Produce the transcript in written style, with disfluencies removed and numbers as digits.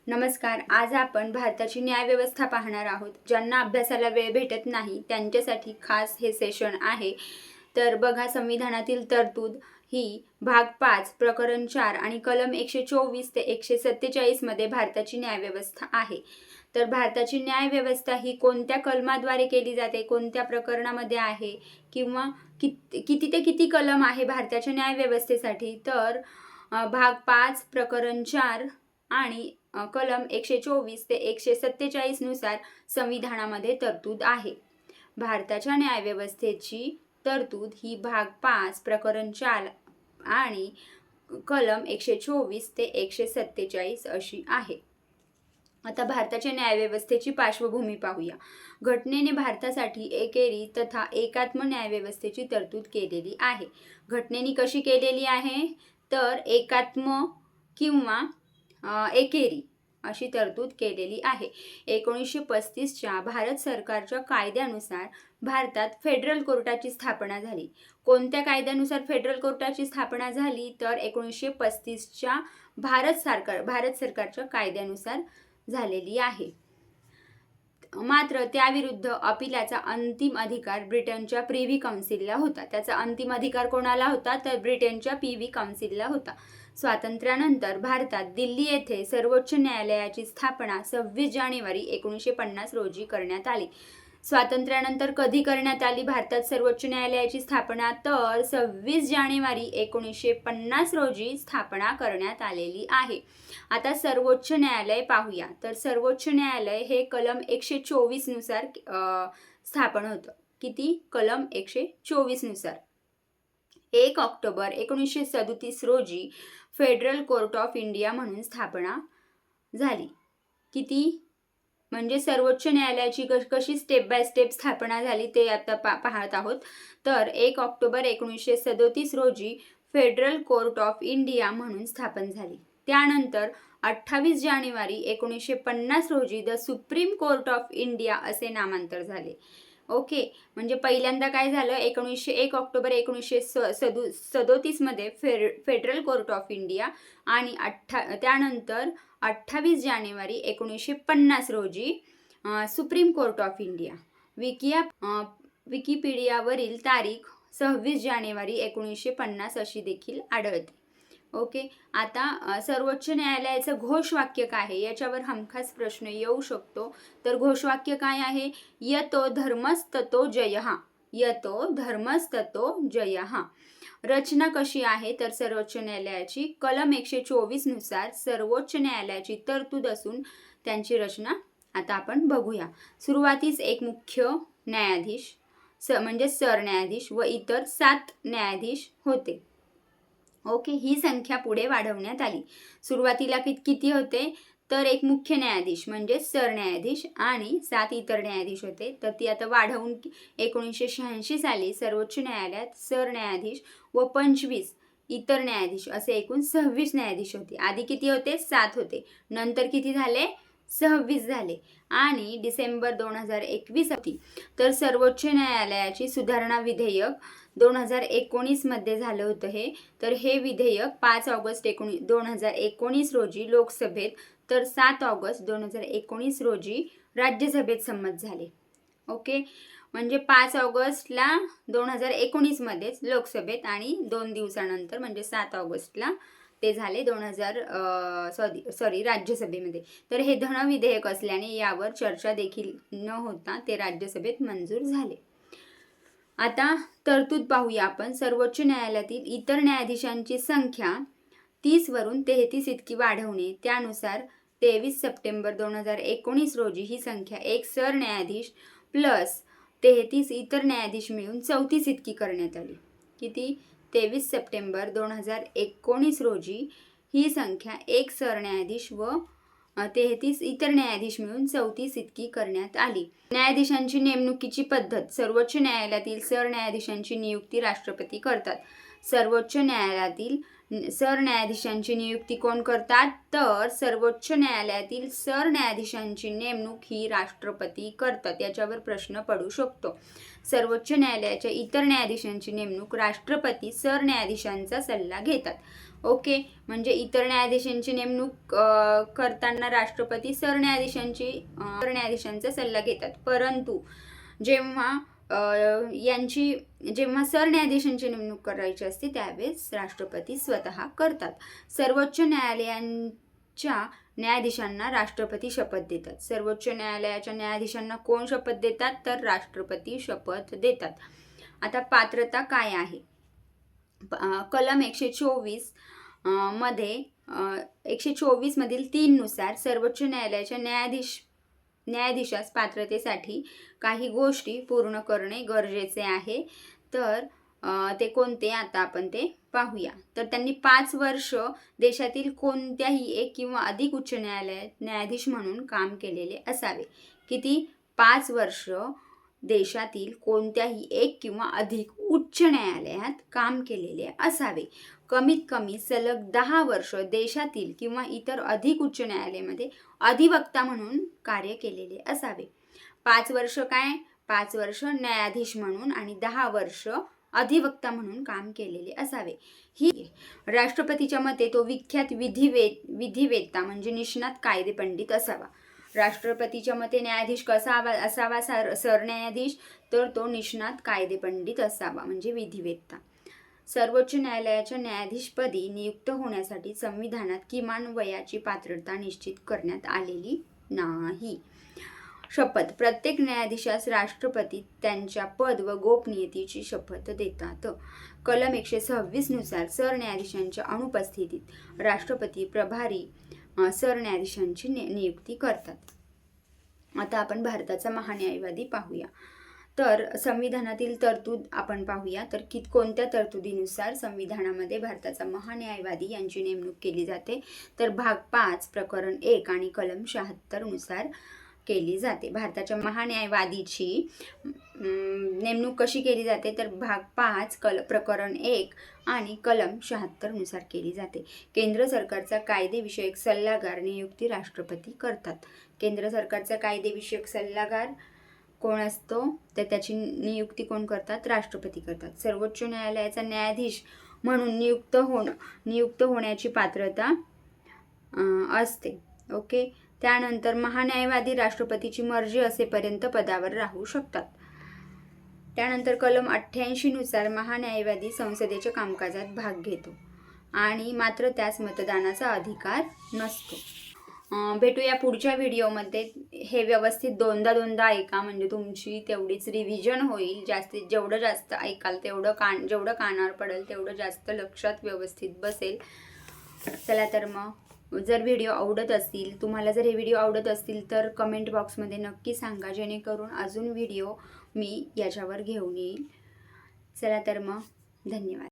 नमस्कार. आज आपण भारताची न्यायव्यवस्था पाहणार आहोत. ज्यांना अभ्यासाला वेळ भेटत नाही त्यांच्यासाठी खास हे सेशन आहे. तर बघा, संविधानातील तरतूद ही भाग 5 प्रकरण 4 आणि कलम 124 ते 147 मध्ये भारताची न्यायव्यवस्था आहे. तर भारताची न्यायव्यवस्था ही कोणत्या कलमाद्वारे केली जाते, कोणत्या प्रकरणामध्ये आहे, किंवा किती ते किती कलम आहे भारताच्या न्यायव्यवस्थेसाठी, तर भाग 5 प्रकरण 4 आणि कलम 124 ते 147 नुसार संविधानामध्ये तरतूद आहे. भारताच्या न्यायव्यवस्थेची तरतूद ही भाग 5 प्रकरण 4 आणि कलम 124 ते 147 अशी आहे. आता भारताच्या न्यायव्यवस्थेची पार्श्वभूमी पाहूया. घटनेने भारतासाठी एकेरी तथा एकात्म न्यायव्यवस्थेची तरतूद केलेली आहे. घटनेने कशी केलेली आहे, तर एकात्म किंवा एकेरी अशी तरतूद केलेली आहे. 1935च्या भारत सरकारच्या कायद्यानुसार भारतात फेडरल कोर्टाची स्थापना झाली. कोणत्या कायद्यानुसार फेडरल कोर्टाची स्थापना झाली, तर 1935च्या भारत सरकारच्या कायद्यानुसार झालेली आहे. मात्र त्याविरुद्ध अपिलाचा अंतिम अधिकार ब्रिटनच्या प्रिव्ही काउन्सिलला होता. त्याचा अंतिम अधिकार कोणाला होता, तर ब्रिटनच्या प्रिव्ही काउन्सिलला होता. स्वातंत्र्यानंतर भारतात दिल्ली येथे सर्वोच्च न्यायालयाची स्थापना 26 जानेवारी 1950 रोजी करण्यात आली. स्वातंत्र्यानंतर कधी करण्यात आली भारतात सर्वोच्च न्यायालयाची स्थापना, तर 26 जानेवारी 1950 रोजी स्थापना करण्यात आलेली आहे. आता सर्वोच्च न्यायालय पाहूया. तर सर्वोच्च न्यायालय हे कलम 124 नुसार स्थापन होतं. किती? कलम 124 नुसार 1 ऑक्टोबर 1937 रोजी फेडरल कोर्ट ऑफ इंडिया म्हणून स्थापना झाली. किती? म्हणजे सर्वोच्च न्यायालयाची कशी स्टेप बाय स्टेप स्थापना झाली ते आता पाहत आहोत. तर 1 ऑक्टोबर 1937 रोजी फेडरल कोर्ट ऑफ इंडिया म्हणून स्थापन झाली. त्यानंतर 28 जानेवारी 1950 रोजी the supreme court of India असे नामांतर झाले. ओके, म्हणजे पहिल्यांदा काय झालं, 1 ऑक्टोबर 1937 मध्ये फेडरल कोर्ट ऑफ इंडिया आणि त्यानंतर 28 जानेवारी 1950 रोजी सुप्रीम कोर्ट ऑफ इंडिया. विकिपीडियावरील तारीख 26 जानेवारी 1950 अशी देखील आढळते. ओके, आता सर्वोच्च न्यायालयाचं घोषवाक्य काय आहे याच्यावर हमखास प्रश्न येऊ शकतो. तर घोषवाक्य काय आहे? यतो धर्मस्ततो जयः. यतो धर्मस्ततो जयः. रचना कशी आहे, तर सर्वोच्च न्यायालयाची कलम 124 नुसार सर्वोच्च न्यायालयाची तरतूद असून त्यांची रचना आता आपण बघूया. सुरुवातीस एक मुख्य न्यायाधीश म्हणजे सरन्यायाधीश व इतर 7 न्यायाधीश होते. ओके, ही संख्या पुढे वाढवण्यात आली. सुरुवातीला किती होते, तर एक मुख्य न्यायाधीश म्हणजे सरन्यायाधीश आणि 7 इतर न्यायाधीश होते. तर ती आता वाढवून 1986 साली सर्वोच्च न्यायालयात सरन्यायाधीश व 25 इतर न्यायाधीश असे एकूण 26 न्यायाधीश होते. आधी किती होते? 7 होते. नंतर किती झाले? 26 झाले. आणि डिसेंबर 2021 होती. तर सर्वोच्च न्यायालयाची सुधारणा विधेयक 2019 मध्ये झालं होतं हे. तर हे विधेयक 5 ऑगस्ट 2019 रोजी लोकसभेत, तर 7 ऑगस्ट 2019 रोजी राज्यसभेत संमत झाले. ओके, म्हणजे 5 ऑगस्टला 2019 मध्येच लोकसभेत आणि 2 दिवसानंतर म्हणजे 7 ऑगस्टला ते झाले राज्यसभेमध्ये. तर हे धन विधेयक असल्याने यावर चर्चा देखील न होता ते राज्यसभेत मंजूर झाले. आता तरतूद पाहूया आपण. सर्वोच्च न्यायालयातील इतर न्यायाधीशांची संख्या 30 वरून 33 इतकी वाढवणे. त्यानुसार 23 सप्टेंबर 2019 रोजी ही संख्या एक सरन्यायाधीश प्लस 33 इतर न्यायाधीश मिळून 34 इतकी करण्यात आली. किती? 23 सप्टेंबर 2019 रोजी ही संख्या एक सरन्यायाधीश व 33 इतर न्यायाधीश मिळून 34 इतकी करण्यात आली. न्यायाधीशांची नेमणुकीची पद्धत. सर्वोच्च न्यायालयातील सरन्यायाधीशांची नियुक्ती राष्ट्रपती करतात. सर्वोच्च न्यायालयातील सरन्यायाधीशांची नियुक्ती कोण करतात, तर सर्वोच्च न्यायालयातील सरन्यायाधीशांची नेमणूक ही राष्ट्रपती करतात. याच्यावर प्रश्न पडू शकतो. सर्वोच्च न्यायालयाच्या इतर न्यायाधीशांची नेमणूक राष्ट्रपती सरन्यायाधीशांचा सल्ला घेतात. ओके, म्हणजे इतर न्यायाधीशांची नेमणूक करताना राष्ट्रपती सरन्यायाधीशांचा सल्ला घेतात. परंतु जेव्हा सरन्यायाधीशांची नेमणूक करायची असते त्यावेळेस राष्ट्रपती स्वतः करतात. सर्वोच्च न्यायालयांच्या न्यायाधीशांना राष्ट्रपती शपथ देतात. सर्वोच्च न्यायालयाच्या न्यायाधीशांना कोण शपथ देतात, तर राष्ट्रपती शपथ देतात. आता पात्रता काय आहे, कलम 124 मध्ये 124 मधील 3 नुसार सर्वोच्च न्यायालयाच्या न्यायाधीशास पात्रतेसाठी काही गोष्टी पूर्ण करणे गरजेचे आहे. तर ते कोणते, आता आपण ते पाहूया. तर त्यांनी 5 वर्ष देशातील कोणत्याही एक किंवा अधिक उच्च न्यायालयात न्यायाधीश म्हणून काम केलेले असावे. किती? 5 वर्ष देशातील कोणत्याही एक किंवा अधिक उच्च न्यायालयात काम केलेले असावे. कमीत कमी सलग 10 वर्ष देशातील किंवा इतर अधिक उच्च न्यायालयामध्ये अधिवक्ता म्हणून कार्य केलेले असावे. 5 वर्ष काय? 5 वर्ष न्यायाधीश म्हणून आणि 10 वर्ष अधिवक्ता म्हणून काम केलेले असावे. ही राष्ट्रपतीच्या मते तो विख्यात विधिवेत्ता म्हणजे निष्णात कायदेपंडित असावा. राष्ट्रपतीच्या मते न्यायाधीश कसा असावा सरन्यायाधीश, तर तो निष्णात कायदेपंडित असावा म्हणजे विधिवेत्ता. सर्वोच्च न्यायालयाच्या न्यायाधीशपदी नियुक्त होण्यासाठी संविधानात किमान वयाची पात्रता निश्चित करण्यात आलेली नाही. शपथ. प्रत्येक न्यायाधीशास राष्ट्रपती त्यांच्या पद व गोपनीयतेची शपथ देतात. कलम 126 नुसार सरन्यायाधीशांच्या अनुपस्थितीत राष्ट्रपती प्रभारी सरन्यायाधीशांची नियुक्ती करतात. आता आपण भारताचा महान्यायवादी पाहूया. तर संविधानातील तरतूद आपण पाहूया. तर कोणत्या तरतुदीनुसार संविधानामध्ये भारताचा महान्यायवादी यांची नेमणूक केली जाते, तर भाग 5 प्रकरण 1 आणि कलम 76 नुसार केली जाते. भारताच्या महान्यायवादीची नेमणूक कशी केली जाते, तर भाग 5 प्रकरण 1 आणि कलम 76 नुसार केली जाते. केंद्र सरकारचा कायदेविषयक सल्लागार नियुक्ती राष्ट्रपती करतात. केंद्र सरकारचा कायदेविषयक सल्लागार कोण असतो, तर त्याची नियुक्ती कोण करतात, राष्ट्रपती करतात. सर्वोच्च न्यायालयाचा न्यायाधीश म्हणून नियुक्त होण्याची पात्रता असते. ओके, त्यानंतर महान्यायवादी राष्ट्रपतीची मर्जी असेपर्यंत पदावर राहू शकतात. त्यानंतर कलम 88 नुसार महान्यायवादी संसदेच्या कामकाजात भाग घेतो आणि मात्र त्यास मतदानाचा अधिकार नसतो. भेटूया पुढच्या व्हिडिओमध्ये. हे व्यवस्थित दोनदा ऐका म्हणजे तुमची तेवढीच रिव्हिजन होईल. जेवढं जास्त ऐकाल तेवढं जेवढं कानावर पडेल तेवढं जास्त लक्षात व्यवस्थित बसेल. चला तर मग जर व्हिडिओ आवडत असतील, तुम्हाला जर हे व्हिडिओ आवडत असतील तर कमेंट बॉक्समध्ये नक्की सांगा, जेणेकरून अजून व्हिडिओ मी याच्यावर घेऊन येईल. चला तर मग धन्यवाद.